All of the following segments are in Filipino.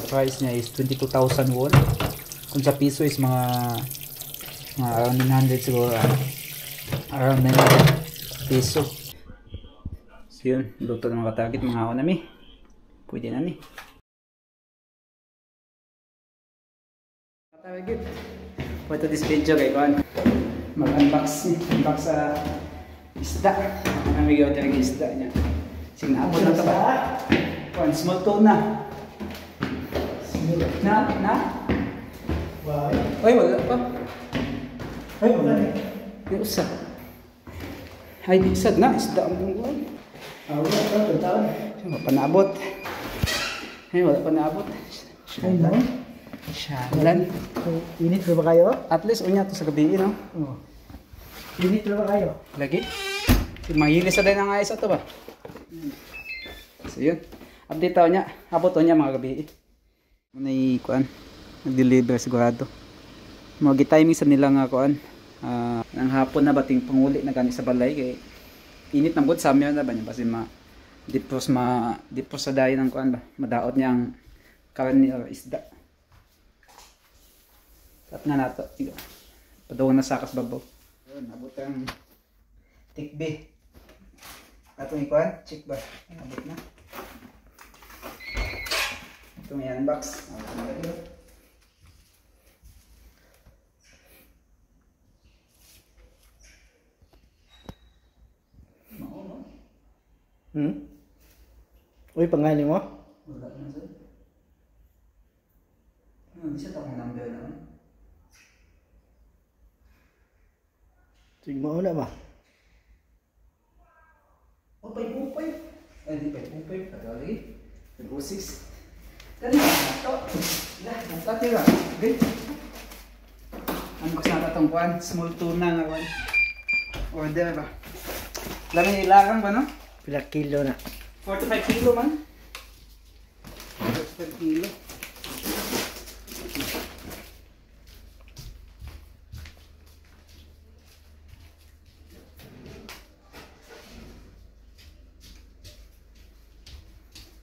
price niya is 22,000 won. Kung sa piso is mga around 900 siguro. Around 900 piso. So yun, luto ng mga target, mga ako nami. Pwede na ni. Target. For this video kay Kuan, mag-unbox sa isda. Kami gawa talaga isda niya. Sinapon na ito ba? Kuan, small tuna. Na? Wow. Ay, wala pa. Ay, wala na. Di usap. Ay, di usap na. Isda ang buwan. Wala pa, taon. Wala pa naabot. Ay, wala pa naabot. Ay, no? Syalan. Init ba kayo? At least, unya to sa gabi, no? Oo. Init ba kayo? Lagi. Mahilis na din ang ayos ito ba? So yun. Update tayo niya. Abot to niya mga gabi. May kuan. Nag-deliver sigurado. Mga timing sa nila nga kuan. Nang hapon na bating panguli na gani sa balay. Kay init ng good sa amin na ba niya. Kasi dipos sa dayo ng kuan ba. Madaot niya ang karni o isda. At nga nato. Padawang na sakas babaw. Yun. Abot ang tikbe. Atong ikuan, check ba? Abot na. Itong i-unbox. Mao, no? Uy, pangalan mo? Wala na sir. Hindi siya tamang number na. Sige mo na ba? Upay. Ay, di upay. Kadali. Nag-06. Dali na ito. Natira. Okay. Ano kasi natatong kuhan? Small tuna nga kuhan. Order ba? Lamin ilarang ba, no? Pila kilo na? 4 to 5 kilo man. 4 to 5 kilo.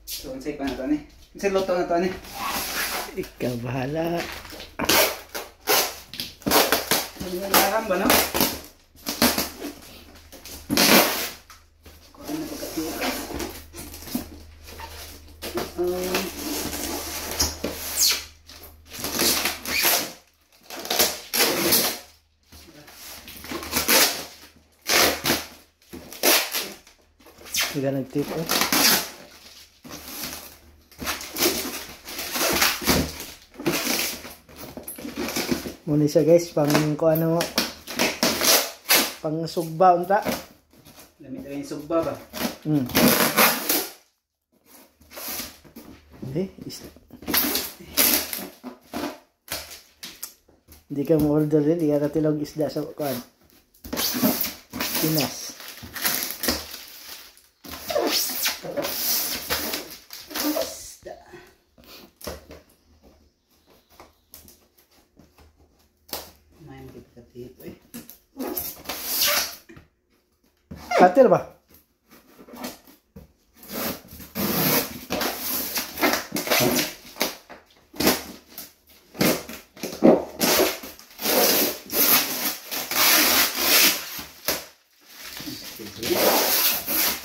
So, unsay pa na to ni? Unsay luto na to ni? Ikaw bahala. Nalaram ba, no? Kuhaan na pagkatiwa. Sige nag-tip oh. Muna siya guys, pang ano, pang sugba unta. Lamit rin yung sugba ba? Hindi ka mo order din, hindi ka katilog isda sa kuan. Pinas. Katil ba?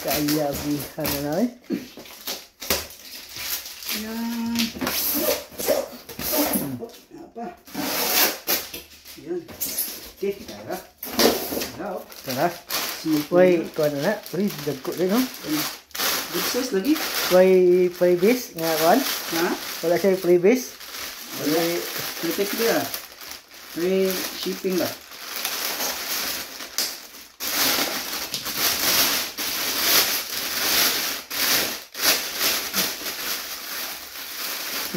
Kaya bihan na eh. Yan. Apa? Yan. Okay, tara. Tara. Uy, kuha na na. Uy, dagko rin no? Good size lagi. Uy, freebies nga kuhan? Ha? Wala siya freebies? Wala. Kritik dia. Free shipping ba?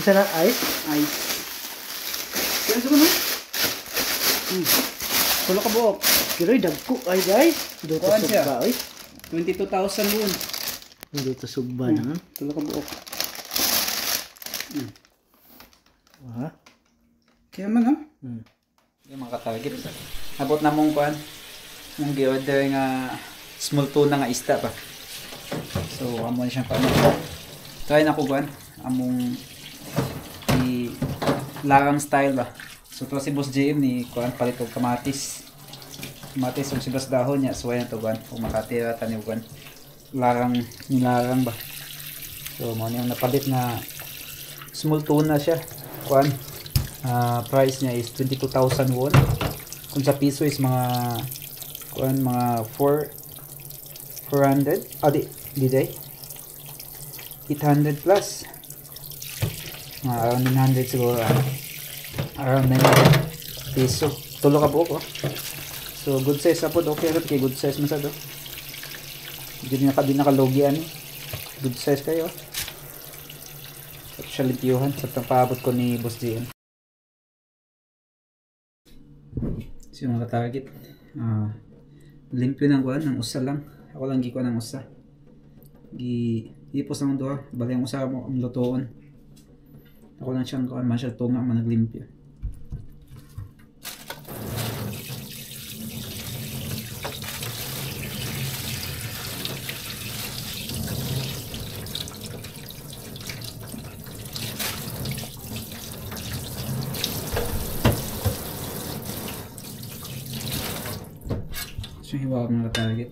Isa na ice? Ice. Kaya sa ano? Kulo ka buok. Pero dagko ay guys. Dito Kuhaan siya. sugba oy. 22,000 won. Dito sugba na. Kulo ka buok. Ha? Kaya man ha? Yung mga target. Abot na mong kuhan. Mong gi-order nga small tuna nga isda pa. So, amo na siyang paano. Try na ko kuhan. Among larang style ba. So to si Boss JM ni kuan palit og kamatis. Kamatis ug sibas dahon niya so ayan to kuan ug makatira tani kuan. Larang nilarang ba. So mo niyang napalit na small tuna siya. Kuan price niya is 22,000 won. Kung sa piso is mga kuan mga 400 di day 800 plus around 900 siguro around 900 piso tulo ka buok oh. So good size apod okay rin kay good size man sa do di nakalogian good size kayo at siya limpiyuhan sa paabot ko ni Boss JM. So yung target limpyo ng kuan ng usa lang ako lang gikuan ng usa ipos lang doon bali ang usa mo ang lutoon ako lang siyang kuan man siya tunga man naglimpyo. So hiwa ko mga target.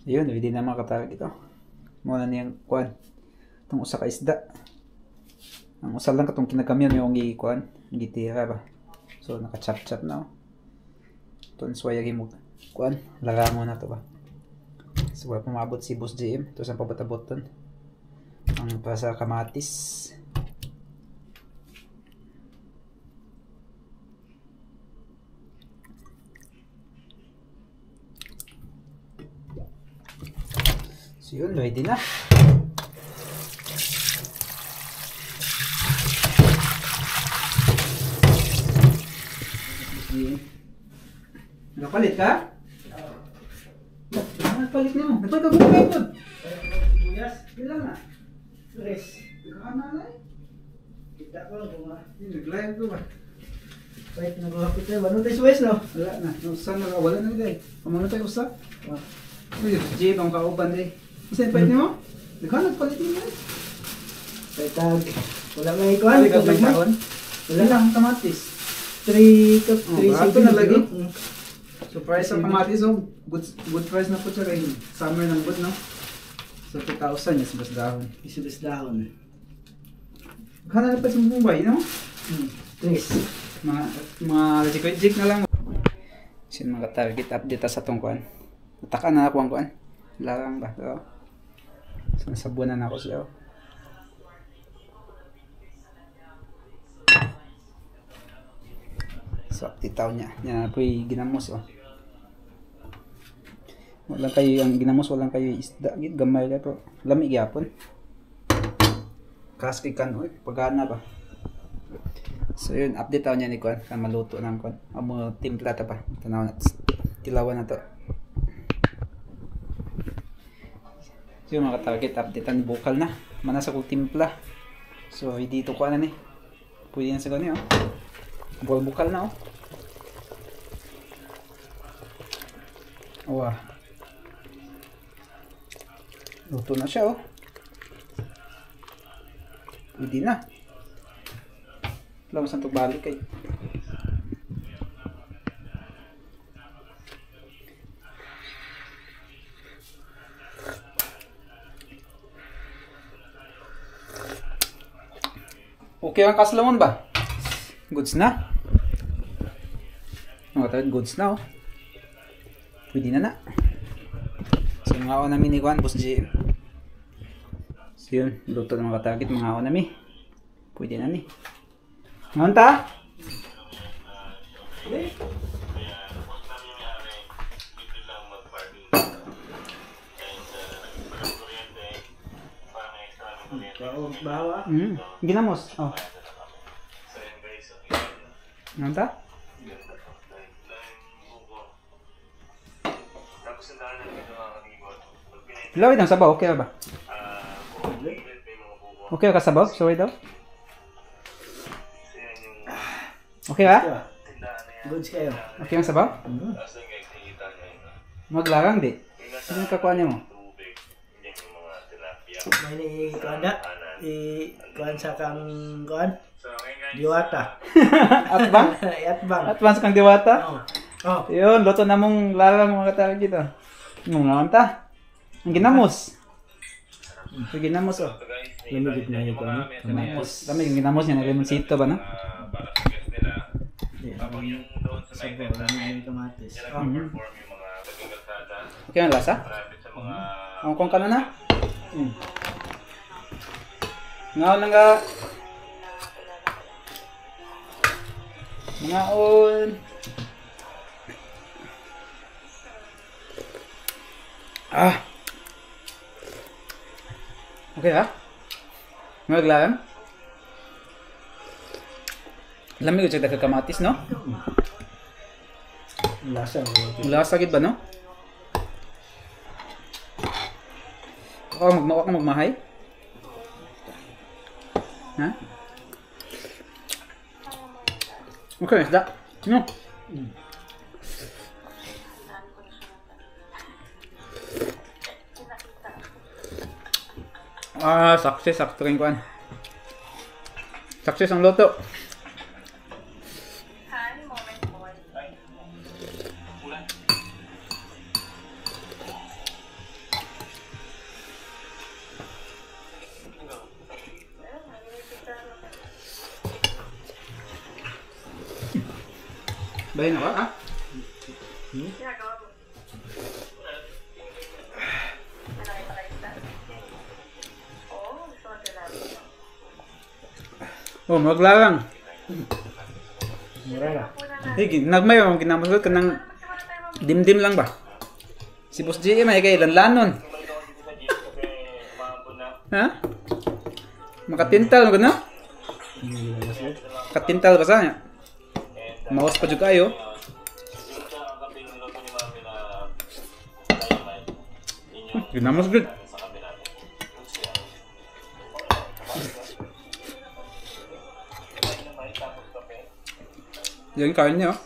Yun, hindi na makatawag ito. Muna niyang kuan. Itong usa ka isda. Ang usa lang katong kinakamyan yung gikuan, gitira ba. So naka-chop-chop na. Ito swayagi mo kuan, larangon na to ba. So wala pumabot si Boss JM. Ito sa pabatabot ton. Ang para sa kamatis. So yun, ready na. G. Nakapalit ka? Nakapalit na mo. Nakapalit ka kung kayo. Sibuyas. Ilan na? Tres. Nakakanalay. Kita ko lang kung Nag-live ko ba? kahit nagkakapit na. Ano tayo Suez, no? Wala na. Saan wala na nila eh. Kamano tayo usap? Oh. G, pang kauban eh. Isa yung palit niyo mo? Nagpalit niyo eh. Kahit wala nga ikuhan. Wala ka taon? Wala lang kamatis. 3 cup, 3 barato na lagi. Mm. So price ng kamatis oh, good price na po siya kay summer ng good no. So 2,000 yes bas dahon. Isubis dahon. Kana na pa sa Mumbai no? Tres. Mga jik na lang. Sin mga target update sa tong kuan. Nataka na ako ang kuan. Larang ba? So, nasabunan na ako siya. Oh. So, titaw niya. Yan po yung ginamos oh. Walang kayo ang ginamos, walang kayo isda. Gamay na po. Lamig yapon. Kaskikan oy, pagana ba. So yun, update tayo niya ni Kwan. Kan maluto ng Kwan. Amo timpla ta pa. Tanaw na. Tilawan na to. So yung mga target update ang bukal na. Manasa ko timpla. So dito ko na ni. Pwede na sa ganyan oh. Bukal na oh. Wow. Luto na siya oh. Pwede na. Wala mo saan ito balik eh. Okay ang kaslamon ba? Goods na. Goods na oh. Pwede na na. So mga ako namin ni Juan, Boss JM. So yun, luto ng mga target, mga ako namin. Pwede na ni. Ngayon ta? Bawa. Ginamos. Oh. Ngayon ta? Lawid ang sabaw, okay ba? Okay ka sabaw? Sorry daw. Okay ba? Goods kayo. Okay ang sabaw? Maglarang di. Sino kakuha niya mo? May ni-ikuhan na. I-kuhan sa kang kuhan. Diwata. Atbang? Atbang. Atbang sa kang diwata? Oh. Yun, luto na mong larang mga katawag dito. Ngayon ta? Ang ginamos. Ang ginamos oh. Lumigit na ito, no? Ginamos. Dami yung ginamos niya. Naglimonsito ba no? Sabaw, lamig yung kamatis. Okay ang lasa? Ang kong ka na? Ngayon lang ka. Ngayon. Okay ha? Maglaran? Lamig ko siya kamatis, no? Lasa. Lasa gid ba, no? Ako magmahay? Ha? Okay, isda. No? Sakto rin kuan. Success ang loto. Bahin ako, ha? Oh, maglarang. Mura na. Hey, nagmay ang ginamasot ka ng dimdim lang ba? Si Boss JM ay kay lanlanon. Ha? Makatintal ka na? Katintal ba sa niya? Mawas pa juga ayo. Ginamos good. Yan kain niya, oh.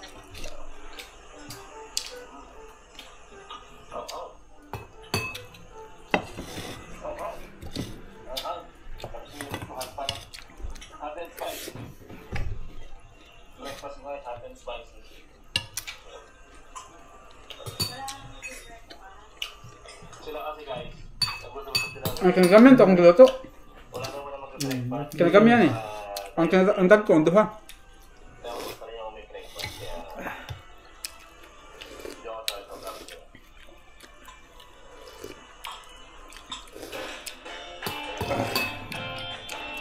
Ang kinagamihan to, akong giluto. Kinagamihan eh. Ang tag ko, ang duha.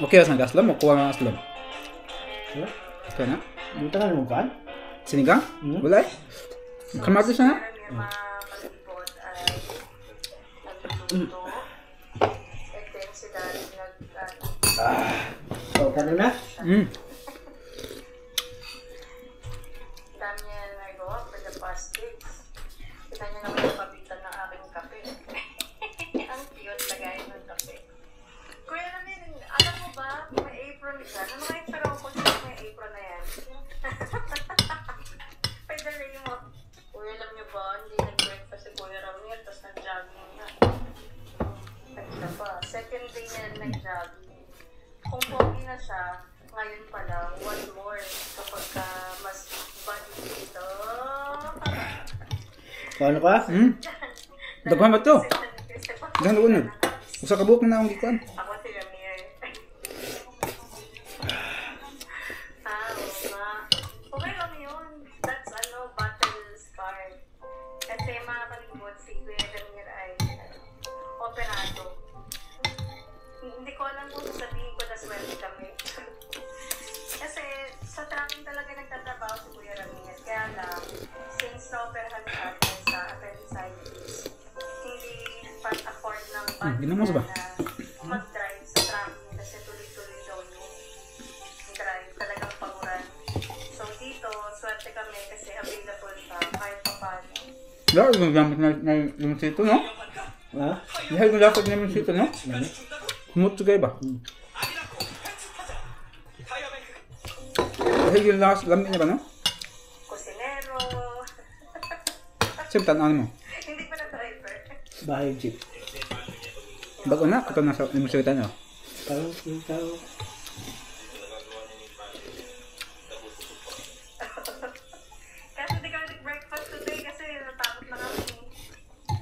Okay, asan gaslam mo? Kuha nga aslam. Kaya na? Dito na mo kan? Sinigang? Wala eh. Kamatis na nga. So, kano na? Dami niya nagawa for the past weeks. Kita niya naman yung pabitan ng aking kape. Ang cute lagay ng kape. Kuya namin, alam mo ba, may apron siya. Ano kayo pero ko siya may apron na yan? Pwede mo. Kuya, alam niyo ba, hindi nag-breakfast si Kuya Ramir, tapos nag-jogging na. Kaya pa, second day niya nag-jogging. Kung pogi na siya, ngayon pa lang, one more kapag mas body dito. Ano ka? Daghan ba to? Daghan ko na. Usa ka buhok na akong gikuan. Ako si Ramir. Oo nga. Okay lang yun. That's battle scar. Kasi mga kalibot, si Kuya Ramir ay operado. Hindi ko alam kung sabihin ko na swerte kami. Kasi sa tracking talaga nagtatrabaho si Kuya Ramir. Kaya lang, since na-operahan natin sa appendicitis, hindi afford ng ginamos ba? na mag-drive sa tracking kasi tuloy-tuloy daw yung drive. Talagang panguran. So dito, swerte kami kasi available siya kahit pa paano. Dahil yung gamit na yung sito, no? Ha? Dahil yung lapad na yung sito, no? Humot sugay ba? Dahil yung lamit niya ba, no? Kusinero. Siyempre, tanaan mo. Hindi pa na driver. Bahay jeep. Bago na, ito nasa limusita niyo. Parang yung tao. Kasi di kami breakfast today kasi natakot na kami.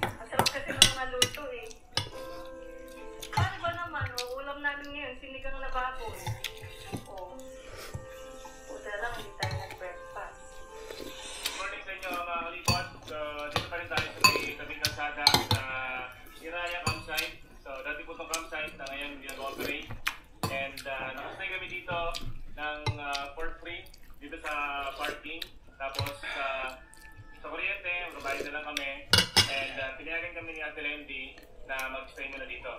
Ang sarap kasi ng mga luto eh. Paano ba naman, ulam namin ngayon, sinigang na baboy. Oh. Puta lang, hindi tayo nag-breakfast. Morning sa inyo mga kalipot. So, dito pa rin tayo sa may tabing kalsada sa Iraya campsite. So, dati po itong campsite na ngayon hindi nag-operate. And nakastay kami dito ng for free dito sa parking. Tapos sa kuryente, magbabayad na lang kami. And pinayagan kami ni Ate Lendy na mag-stay muna dito.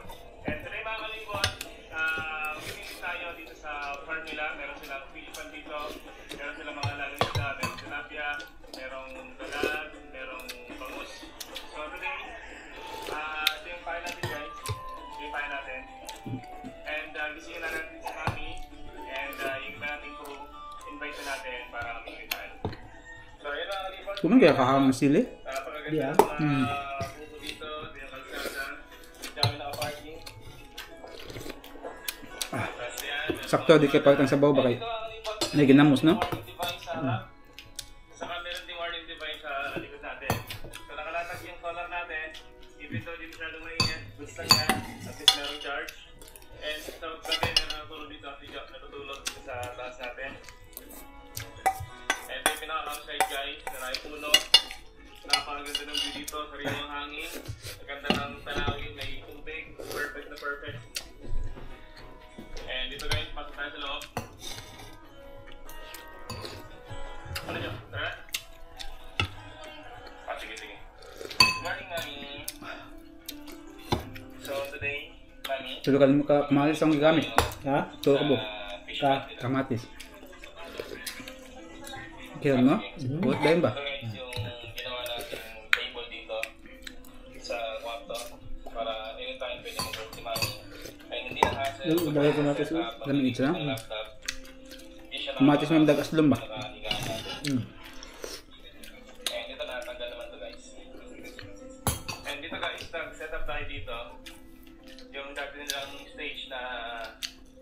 And today mga kalipot, mag-visit tayo dito sa farm nila. Meron silang fish pan dito. Meron silang mga lagang isda. Meron tilapia, merong dalag, merong bangus. So today, ito yung pain natin guys. Ito yung pain natin. And gisingin na natin si Mami. And yung iba nating crew, invite na natin para kami tayo. So yun mga kalipot. Kung kaya kahang ng sili? Yeah. Buko dito, ito yung kalsada. Dami naka-parking. Sakto, di kayo pagkang sabaw ba kayo? May ginamos, no? Saka meron din warning device sa likod natin. So nakalatag yung solar natin. Even though di masyadong mainit, basta nga at least merong charge. And sa gabi, meron natulog dito si Jack natutulog dito sa taas natin. And ito yung pinaka-campsite guys, maraming puno. Napakaganda ng view dito, sarili yung hangin. Maganda ng tanawin, may tubig, perfect na perfect. And dito guys, pasok tayo sa loob. Ano nyo? Tara? Sige. Good morning, Mami. So today, Mami, Tulukan mo ka kamatis ang gamit. Ha? Tulo ka buhok. fish Ka. natin. Kamatis. Kaya mo? Buhat ba yun ba? Ito guys, yung ginawa natin table dito sa kwarto pwede mag-work si Mami. Kaya hindi na hassle. Yung dahil ko natin siya. Lamig ito na. Laptop. Hindi siya Kumatis mo yung dagas lumba. nakahigaan natin. And dito natanggal naman to guys. And dito guys, nag-set up tayo dito. Yung dati nilang stage na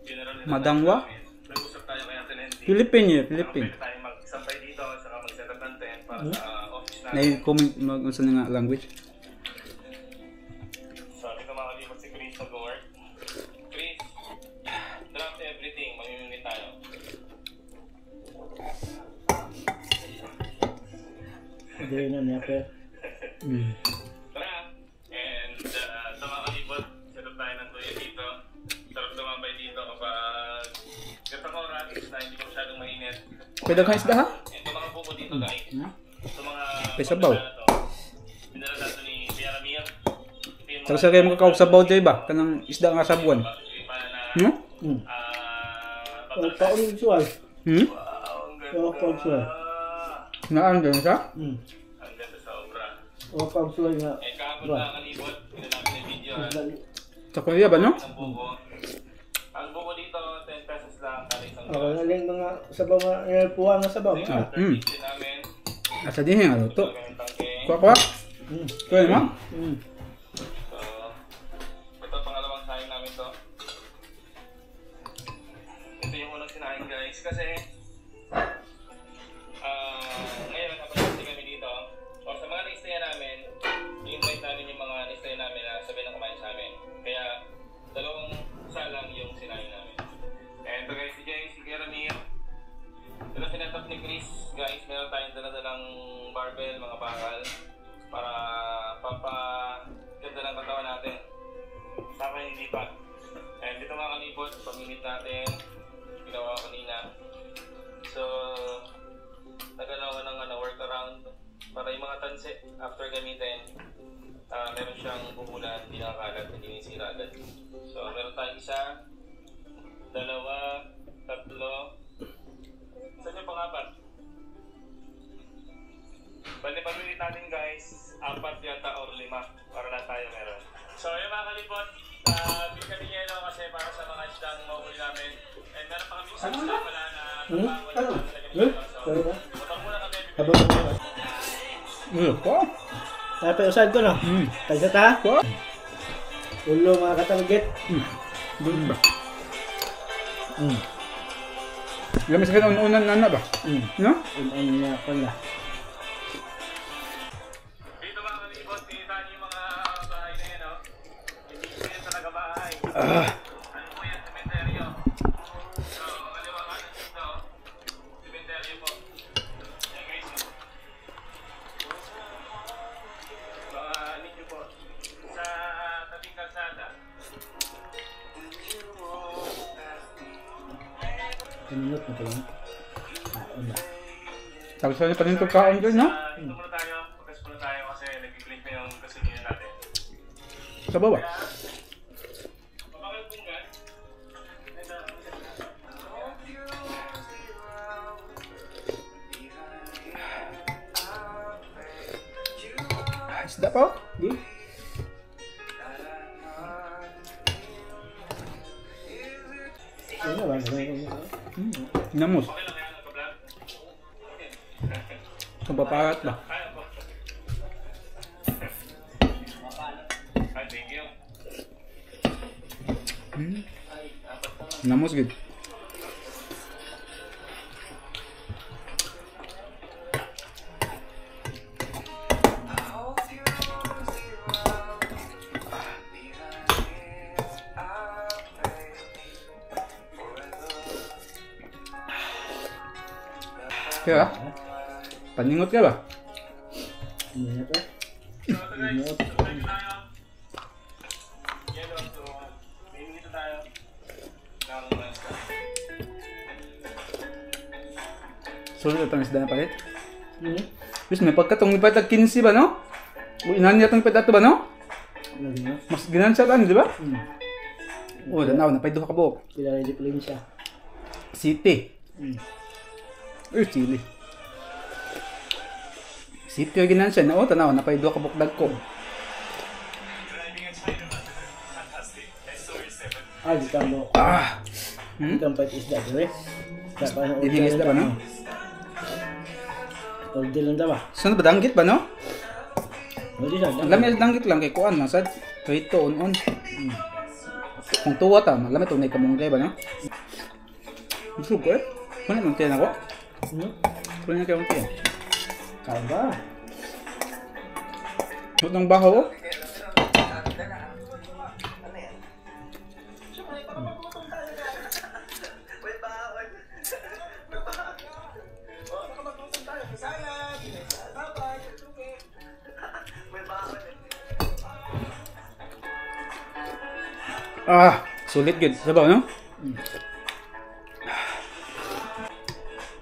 general nila. Madangwa? Nag-usap tayo kaya tenente. Philippine yun, Philippine. Pwede tayo mag-sampay dito, saka mag-set up ng tent para sa office natin. Na-comment mag-unsa na nga language. So, dito makalipat si Chris mag-work. Chris, drop everything. Mamimili tayo. Hindi na niya, pero. Tara! And sa mga kalipot, set up tayo ng tuyo dito. Sarap tumambay dito kapag gatang oras na hindi ko masyadong mainit. Pwede kang isda ha? And yung mga buko dito guys, sa mga May sabaw. dinala nato ni Kuya Ramir. Tapos sa kayo makakaw sa baw dyan ba? Kanang isda nga sa buwan. No? Oh, pausual. Hmm? Oh, pausual. Naan dyan siya? Ang ganda sa obra. Oh, pausual nga. And kahapon na kalibot, pinalapin ng video. Sa kuya ba no? Ang buko. Ang buko dito, 10 pesos lang. Kada isang Okay, naling mga sabaw nga, puwa nga sabaw. Ah, Kitchen namin. Asa din nga luto. Gamit tangke. Kuha. Kuya mo? So, ito pangalawang saing namin to. Ito yung unang sinaing guys. Kasi, ngayon, napag-stay kami dito. O sa mga na-stay namin, i-invite namin yung mga na-stay namin na sabi na kumain sa amin. Kaya, dalawang salang yung sinaing namin. And ito guys, si Jay, si Kuya Ramir. Ito sinetap ni Chris. Guys, meron tayong dala-dalang barbell, mga bakal. Para papaganda ng katawan natin. Saka hindi pa. And dito mga kalipot, pag-minute natin, ginawa ko kanina. So, nagalaw ko ng workaround para yung mga tanse after gamitin, meron siyang buhulan, hindi nakakalat, hindi nisira agad. So, meron tayong isa, dalawa, tatlo, saan yung pang-apat? Bali pag-minute natin guys, 4 yata or 5 para lang tayo meron. So yung mga kalipot, big kami yelo kasi para sa mga isdang mahuli namin. And meron pa kami isang isda pala na napawal na ganito. So, butang muna kami. Po? Tapos usad ko no? Tagsa ta? Po? Ulo mga katarget. Doon ba? Lamig sa ganun unan na ba? No? Ano niya pala. Dito mga kalipot, kita niyo yung mga bahay na yan, no? Hindi ko yan talaga bahay. Ano po yan, sementeryo. So, kaliwa kanan dito, sementeryo po. Yan guys. Mga ninyo po, sa tabing kalsada. Minute na pala. Ano? Tapos sa pa rin ito kaon dyan, no? Dito muna tayo, focus muna tayo kasi nag-click na yung kasunyan natin. Sa baba. Mabakal punggan. Isda pa? Di? Ano ba? Namos. Okay lang yan, nagpa-vlog. Kapaparat ba? Ay, ako. Ay, thank you. Namos good. Kaya, paningot ka ba? Ano to? So, ito guys, subscribe tayo. Yelo, so, may dito tayo. Ng Sunod itong isda na palit. Bis, may pagkatong may patag 15 ba, no? O inahan niya itong patato ba, no? Ano din Mas ginansya lang, di ba? O, danaw, napay 2 ka buhok. Pila rin diferensya. City. Uy, chili. City o ginansya na, o, tanaw, napay 2 ka buhok dagko. driving and spider. Di ka mo. Di ka pa isda dire. Dinhing isda ba, no? Order lang daw ba? Saan ba danggit ba, no? Hindi na. Lamay danggit lang kay kuan masad. Kahito on. Kung tuwa ta, lamay to nay kamunggay ba, no? Busog ko eh. Kunin mo tiyan ako. Kunin kayo tiyan. Kaba. Huwag ng bahaw ko. Sulit good. Sabaw, no?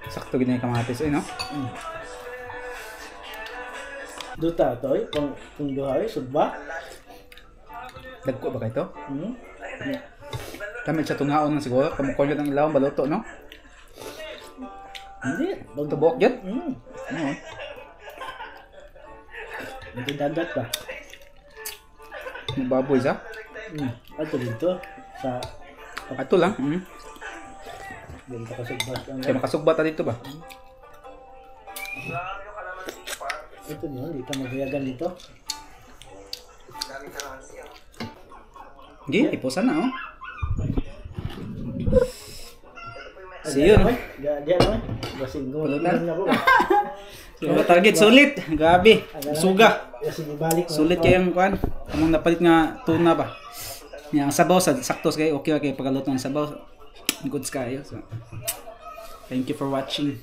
Sakto gina yung kamatis, no? Duta to, kung duhay, sudba. Dagko ba kayo ito? Kami siya tunghaon na siguro. Kamukol yun ang ilawang baluto, no? Hindi. Tubok yun? Oo. Hindi dagat ba? May baboy sa? Ato dito. Sa Ato lang. dito ka sudba. Kaya makasugba ta dito ba? Ito niyo, hindi ka maghayagan dito. Hindi, iposan na, oh. See yun. Diyan naman. Basing ko. Pulutan. Ano So, target, sulit. Grabe. Suga. Sige, balik. Sulit kayong kuan. Among napalit nga tuna ba? Yang sabaw sa sakto kay okay pagaluto ng sabaw. Goods kayo. So, thank you for watching.